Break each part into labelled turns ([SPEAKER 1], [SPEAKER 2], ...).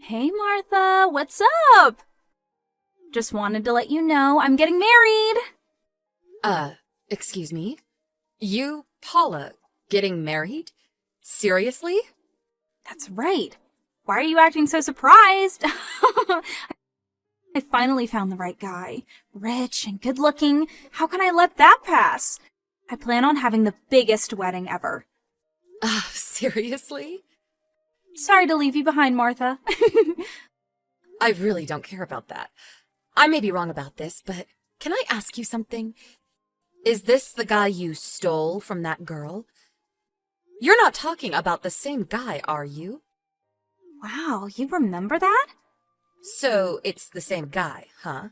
[SPEAKER 1] Hey Martha, what's up? Just wanted to let you know I'm getting married.
[SPEAKER 2] Excuse me? You, Paula, getting married? Seriously?
[SPEAKER 1] That's right. Why are you acting so surprised? I finally found the right guy. Rich and good looking. How can I let that pass? I plan on having the biggest wedding ever.
[SPEAKER 2] Seriously?
[SPEAKER 1] Sorry to leave you behind, Martha.
[SPEAKER 2] I really don't care about that. I may be wrong about this, but can I ask you something? Is this the guy you stole from that girl? You're not talking about the same guy, are you?
[SPEAKER 1] Wow, you remember that?
[SPEAKER 2] So it's the same guy, huh?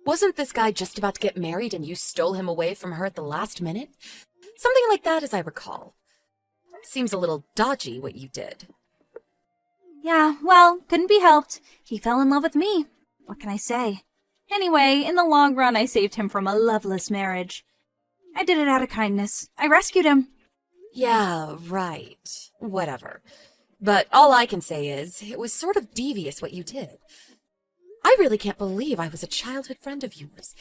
[SPEAKER 2] Wasn't this guy just about to get married and you stole him away from her at the last minute? Something like that, as I recall. Seems a little dodgy what you did.
[SPEAKER 1] Yeah, well, couldn't be helped. He fell in love with me. What can I say? Anyway, in the long run, I saved him from a loveless marriage. I did it out of kindness. I rescued him.
[SPEAKER 2] Yeah, right. Whatever. But all I can say is, it was sort of devious what you did. I really can't believe I was a childhood friend of yours.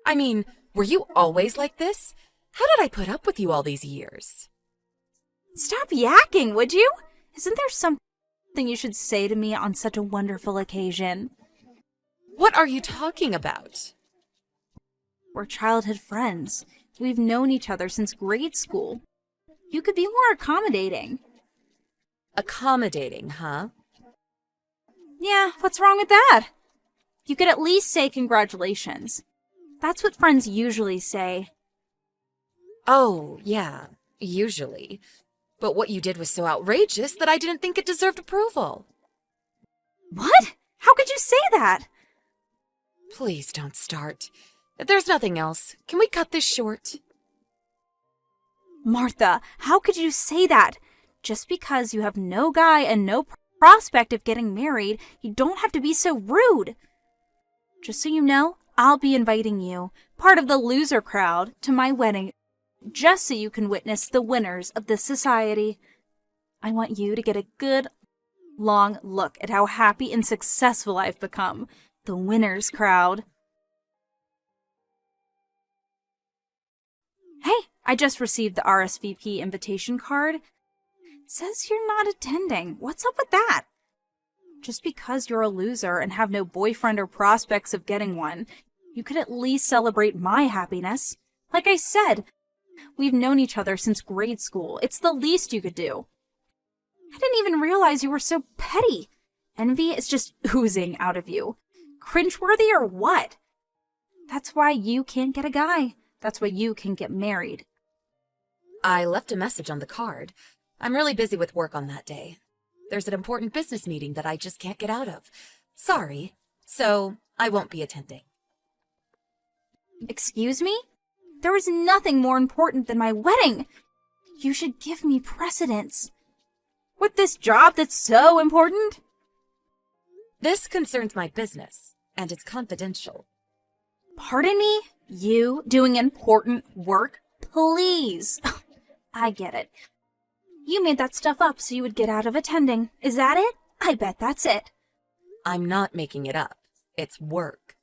[SPEAKER 2] I mean, were you always like this? How did I put up with you all these years?
[SPEAKER 1] Stop yakking, would you? Isn't there something you should say to me on such a wonderful occasion?
[SPEAKER 2] What are you talking about?
[SPEAKER 1] We're childhood friends. We've known each other since grade school. You could be more accommodating.
[SPEAKER 2] Accommodating, huh?
[SPEAKER 1] Yeah, what's wrong with that? You could at least say congratulations. That's what friends usually say.
[SPEAKER 2] Oh, yeah, usually. But what you did was so outrageous that I didn't think it deserved approval.
[SPEAKER 1] What? How could you say that?
[SPEAKER 2] Please don't start. If there's nothing else, can we cut this short?
[SPEAKER 1] Martha, how could you say that? Just because you have no guy and no prospect of getting married, you don't have to be so rude. Just so you know, I'll be inviting you, part of the loser crowd, to my wedding, just so you can witness the winners of this society. I want you to get a good, long look at how happy and successful I've become. The winners crowd. Hey, I just received the RSVP invitation card. It says you're not attending. What's up with that? Just because you're a loser and have no boyfriend or prospects of getting one, you could at least celebrate my happiness. Like I said, we've known each other since grade school. It's the least you could do. I didn't even realize you were so petty. Envy is just oozing out of you. Cringeworthy or what? That's why you can't get a guy. That's why you can get married.
[SPEAKER 2] I left a message on the card. I'm really busy with work on that day. There's an important business meeting that I just can't get out of. Sorry. So, I won't be attending.
[SPEAKER 1] Excuse me? There is nothing more important than my wedding. You should give me precedence. With this job that's so important?
[SPEAKER 2] This concerns my business, and it's confidential.
[SPEAKER 1] Pardon me? You doing important work? Please. I get it. You made that stuff up so you would get out of attending. Is that it? I bet that's it.
[SPEAKER 2] I'm not making it up. It's work.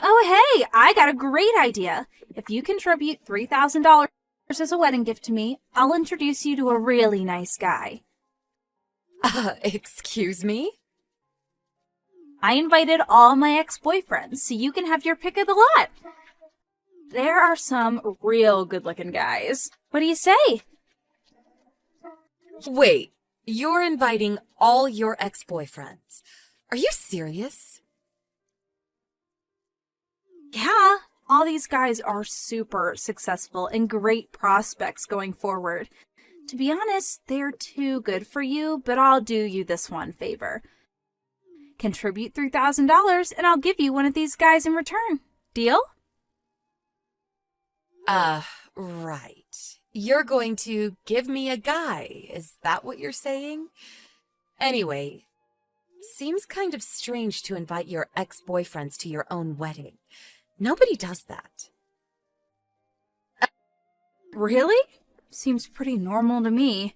[SPEAKER 1] Oh, hey, I got a great idea. If you contribute $3,000 as a wedding gift to me, I'll introduce you to a really nice guy.
[SPEAKER 2] Excuse me?
[SPEAKER 1] I invited all my ex-boyfriends, so you can have your pick of the lot. There are some real good-looking guys. What do you say?
[SPEAKER 2] Wait, you're inviting all your ex-boyfriends. Are you serious?
[SPEAKER 1] Yeah, all these guys are super successful and great prospects going forward. To be honest, they're too good for you, but I'll do you this one favor. Contribute $3,000 and I'll give you one of these guys in return. Deal?
[SPEAKER 2] Right. You're going to give me a guy, is that what you're saying? Anyway, seems kind of strange to invite your ex-boyfriends to your own wedding. Nobody does that.
[SPEAKER 1] Really? Seems pretty normal to me.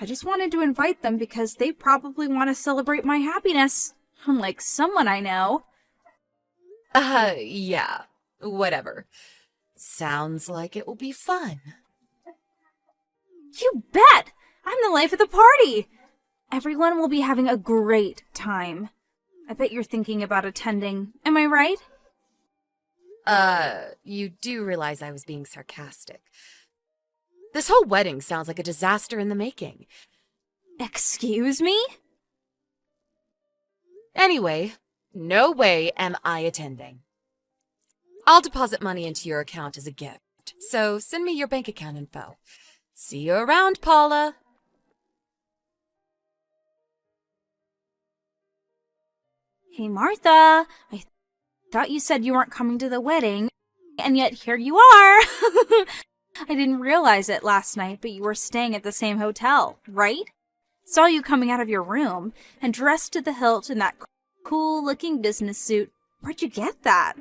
[SPEAKER 1] I just wanted to invite them because they probably want to celebrate my happiness, unlike someone I know.
[SPEAKER 2] Yeah, whatever. Sounds like it will be fun.
[SPEAKER 1] You bet! I'm the life of the party! Everyone will be having a great time. I bet you're thinking about attending, am I right?
[SPEAKER 2] You do realize I was being sarcastic. This whole wedding sounds like a disaster in the making.
[SPEAKER 1] Excuse me?
[SPEAKER 2] Anyway, no way am I attending. I'll deposit money into your account as a gift, so send me your bank account info. See you around, Paula.
[SPEAKER 1] Hey, Martha, I thought you said you weren't coming to the wedding, and yet here you are. I didn't realize it last night, but you were staying at the same hotel, right? Saw you coming out of your room and dressed to the hilt in that cool-looking business suit. Where'd you get that?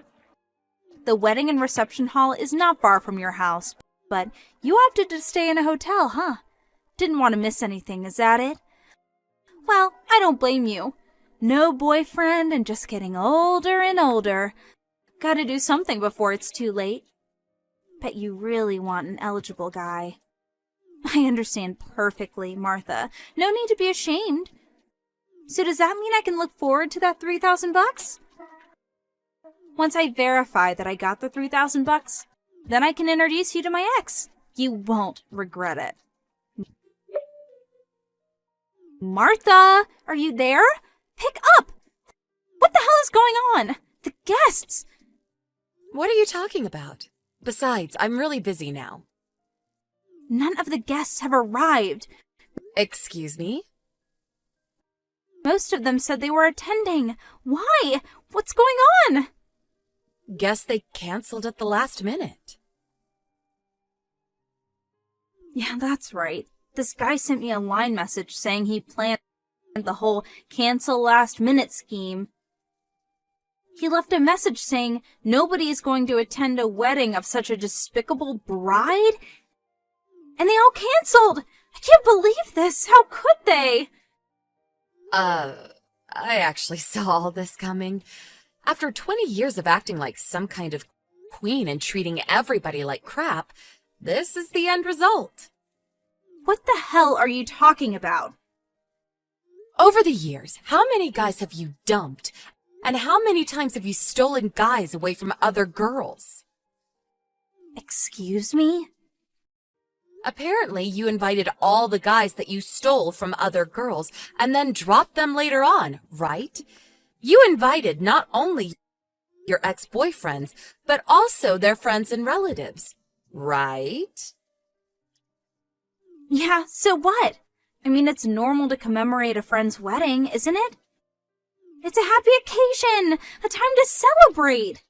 [SPEAKER 1] The wedding and reception hall is not far from your house, but you opted to stay in a hotel, huh? Didn't want to miss anything, is that it? Well, I don't blame you. No boyfriend and just getting older and older. Gotta do something before it's too late. Bet you really want an eligible guy. I understand perfectly, Martha. No need to be ashamed. So does that mean I can look forward to that $3,000? Once I verify that I got the $3,000, then I can introduce you to my ex. You won't regret it. Martha, are you there? Pick up! What the hell is going on? The guests!
[SPEAKER 2] What are you talking about? Besides, I'm really busy now.
[SPEAKER 1] None of the guests have arrived.
[SPEAKER 2] Excuse me?
[SPEAKER 1] Most of them said they were attending. Why? What's going on?
[SPEAKER 2] Guess they canceled at the last minute.
[SPEAKER 1] Yeah, that's right. This guy sent me a line message saying he planned the whole cancel last minute scheme. He left a message saying nobody is going to attend a wedding of such a despicable bride. And they all canceled. I can't believe this. How could they?
[SPEAKER 2] I actually saw all this coming. After 20 years of acting like some kind of queen and treating everybody like crap, this is the end result.
[SPEAKER 1] What the hell are you talking about?
[SPEAKER 2] Over the years, how many guys have you dumped? And how many times have you stolen guys away from other girls?
[SPEAKER 1] Excuse me?
[SPEAKER 2] Apparently, you invited all the guys that you stole from other girls and then dropped them later on, right? You invited not only your ex-boyfriends, but also their friends and relatives, right?
[SPEAKER 1] Yeah, so what? I mean, it's normal to commemorate a friend's wedding, isn't it? It's a happy occasion, a time to celebrate.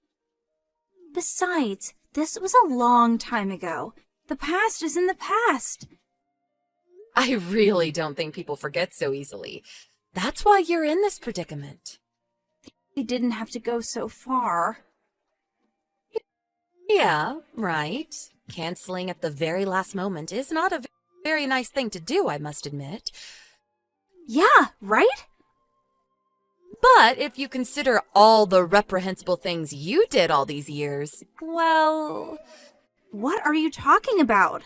[SPEAKER 1] Besides, this was a long time ago. The past is in the past.
[SPEAKER 2] I really don't think people forget so easily. That's why you're in this predicament.
[SPEAKER 1] They didn't have to go so far.
[SPEAKER 2] Yeah, right. Canceling at the very last moment is not a very nice thing to do, I must admit.
[SPEAKER 1] Yeah, right?
[SPEAKER 2] But if you consider all the reprehensible things you did all these years, well...
[SPEAKER 1] What are you talking about?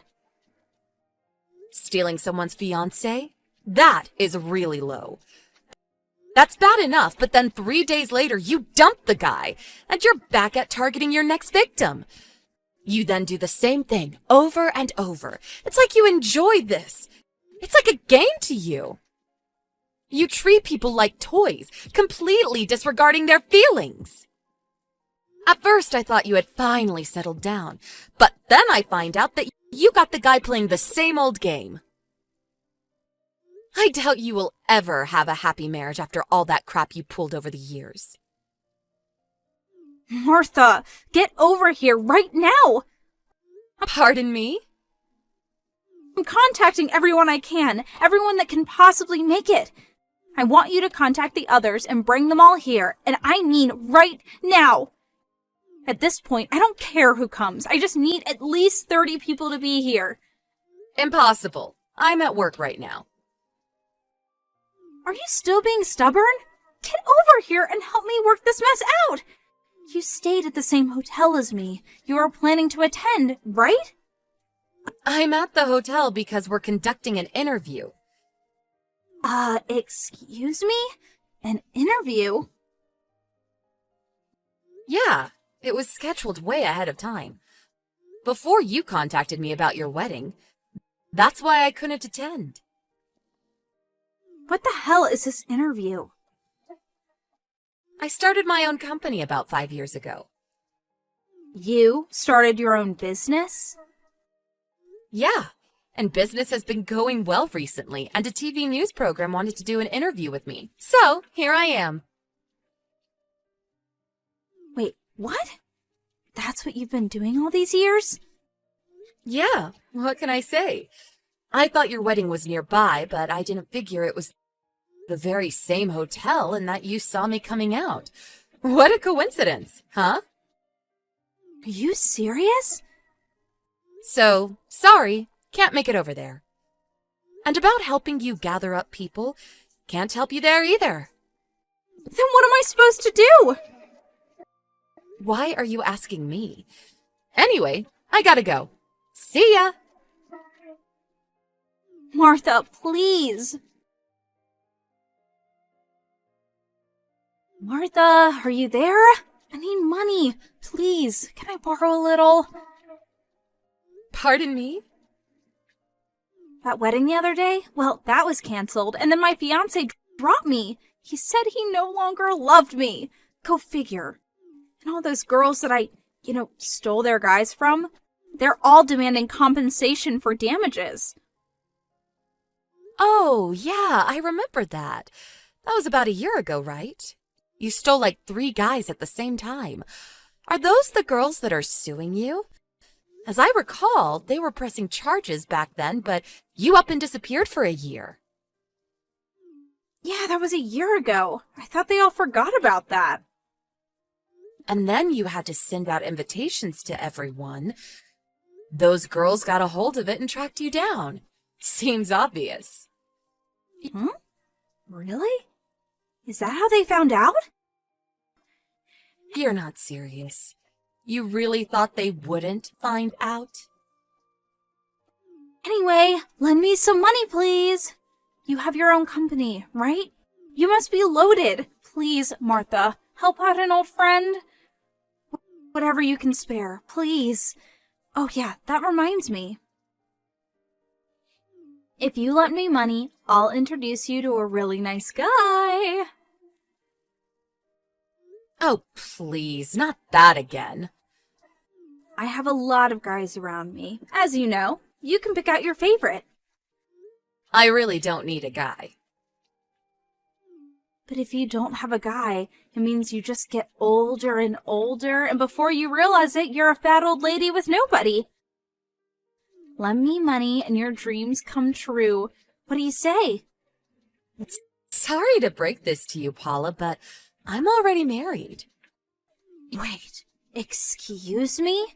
[SPEAKER 2] Stealing someone's fiancé? That is really low. That's bad enough, but then 3 days later you dump the guy, and you're back at targeting your next victim. You then do the same thing over and over. It's like you enjoy this. It's like a game to you. You treat people like toys, completely disregarding their feelings. At first, I thought you had finally settled down, but then I find out that you got the guy playing the same old game. I doubt you will ever have a happy marriage after all that crap you pulled over the years.
[SPEAKER 1] Martha, get over here right now!
[SPEAKER 2] Pardon me?
[SPEAKER 1] I'm contacting everyone I can, everyone that can possibly make it. I want you to contact the others and bring them all here, and I mean right now. At this point, I don't care who comes. I just need at least 30 people to be here.
[SPEAKER 2] Impossible. I'm at work right now.
[SPEAKER 1] Are you still being stubborn? Get over here and help me work this mess out! You stayed at the same hotel as me. You were planning to attend, right?
[SPEAKER 2] I'm at the hotel because we're conducting an interview.
[SPEAKER 1] Excuse me? An interview?
[SPEAKER 2] Yeah, it was scheduled way ahead of time. Before you contacted me about your wedding. That's why I couldn't attend.
[SPEAKER 1] What the hell is this interview?
[SPEAKER 2] I started my own company about 5 years ago.
[SPEAKER 1] You started your own business?
[SPEAKER 2] Yeah, and business has been going well recently, and a TV news program wanted to do an interview with me. So, here I am.
[SPEAKER 1] Wait, what? That's what you've been doing all these years?
[SPEAKER 2] Yeah, what can I say? I thought your wedding was nearby, but I didn't figure it was the very same hotel and that you saw me coming out. What a coincidence, huh?
[SPEAKER 1] Are you serious?
[SPEAKER 2] So, sorry, can't make it over there. And about helping you gather up people, can't help you there either.
[SPEAKER 1] Then what am I supposed to do?
[SPEAKER 2] Why are you asking me? Anyway, I gotta go. See ya!
[SPEAKER 1] Martha, please. Martha, are you there? I need money. Please, can I borrow a little?
[SPEAKER 2] Pardon me?
[SPEAKER 1] That wedding the other day? Well, that was canceled, and then my fiancé dropped me. He said he no longer loved me. Go figure. And all those girls that I, stole their guys from, they're all demanding compensation for damages.
[SPEAKER 2] Oh, yeah, I remember that. That was about a year ago, right? You stole like 3 guys at the same time. Are those the girls that are suing you? As I recall, they were pressing charges back then, but you up and disappeared for a year.
[SPEAKER 1] Yeah, that was a year ago. I thought they all forgot about that.
[SPEAKER 2] And then you had to send out invitations to everyone. Those girls got a hold of it and tracked you down. Seems obvious.
[SPEAKER 1] Hmm? Really? Is that how they found out?
[SPEAKER 2] You're not serious. You really thought they wouldn't find out?
[SPEAKER 1] Anyway, lend me some money, please. You have your own company, right? You must be loaded. Please, Martha, help out an old friend. Whatever you can spare, please. Oh yeah, that reminds me. If you lend me money, I'll introduce you to a really nice guy.
[SPEAKER 2] Oh, please, not that again.
[SPEAKER 1] I have a lot of guys around me. As you know, you can pick out your favorite.
[SPEAKER 2] I really don't need a guy.
[SPEAKER 1] But if you don't have a guy, it means you just get older and older, and before you realize it, you're a fat old lady with nobody. Lend me money and your dreams come true. What do you say?
[SPEAKER 2] Sorry to break this to you, Paula, but I'm already married.
[SPEAKER 1] Wait, excuse me?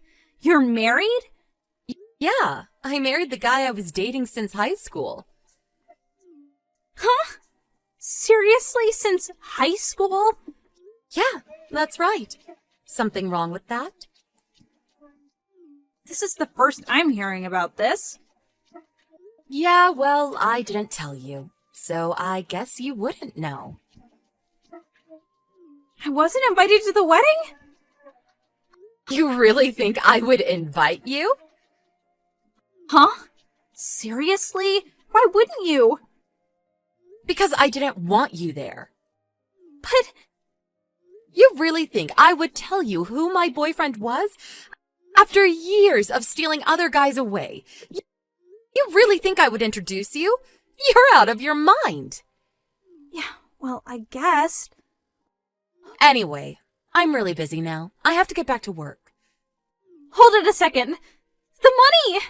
[SPEAKER 1] You're married?
[SPEAKER 2] Yeah, I married the guy I was dating since high school.
[SPEAKER 1] Huh? Seriously, since high school?
[SPEAKER 2] Yeah, that's right. Something wrong with that?
[SPEAKER 1] This is the first I'm hearing about this.
[SPEAKER 2] Yeah, well, I didn't tell you, so I guess you wouldn't know.
[SPEAKER 1] I wasn't invited to the wedding?
[SPEAKER 2] You really think I would invite you?
[SPEAKER 1] Huh? Seriously? Why wouldn't you?
[SPEAKER 2] Because I didn't want you there.
[SPEAKER 1] But
[SPEAKER 2] You really think I would tell you who my boyfriend was? After years of stealing other guys away. You really think I would introduce you? You're out of your mind.
[SPEAKER 1] yeah, well, I guess.
[SPEAKER 2] Anyway, I'm really busy now. I have to get back to work.
[SPEAKER 1] Hold it a second. The money!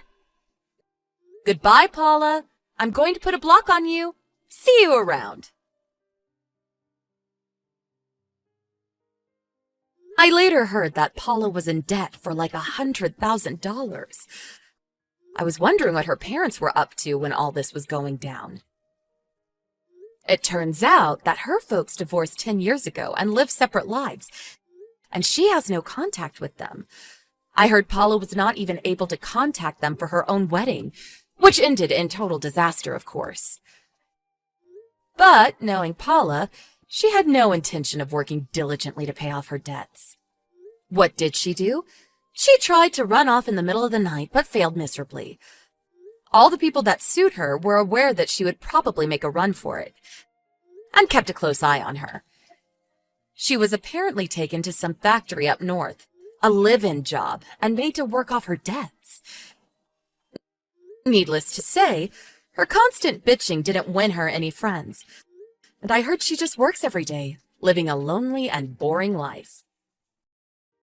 [SPEAKER 2] Goodbye, Paula. I'm going to put a block on you. See you around. I later heard that Paula was in debt for like $100,000. I was wondering what her parents were up to when all this was going down. It turns out that her folks divorced 10 years ago and live separate lives, and she has no contact with them. I heard Paula was not even able to contact them for her own wedding, which ended in total disaster, of course. But, knowing Paula, she had no intention of working diligently to pay off her debts. What did she do? She tried to run off in the middle of the night, but failed miserably. All the people that sued her were aware that she would probably make a run for it, and kept a close eye on her. She was apparently taken to some factory up north, a live-in job, and made to work off her debts. Needless to say, her constant bitching didn't win her any friends, and I heard she just works every day, living a lonely and boring life.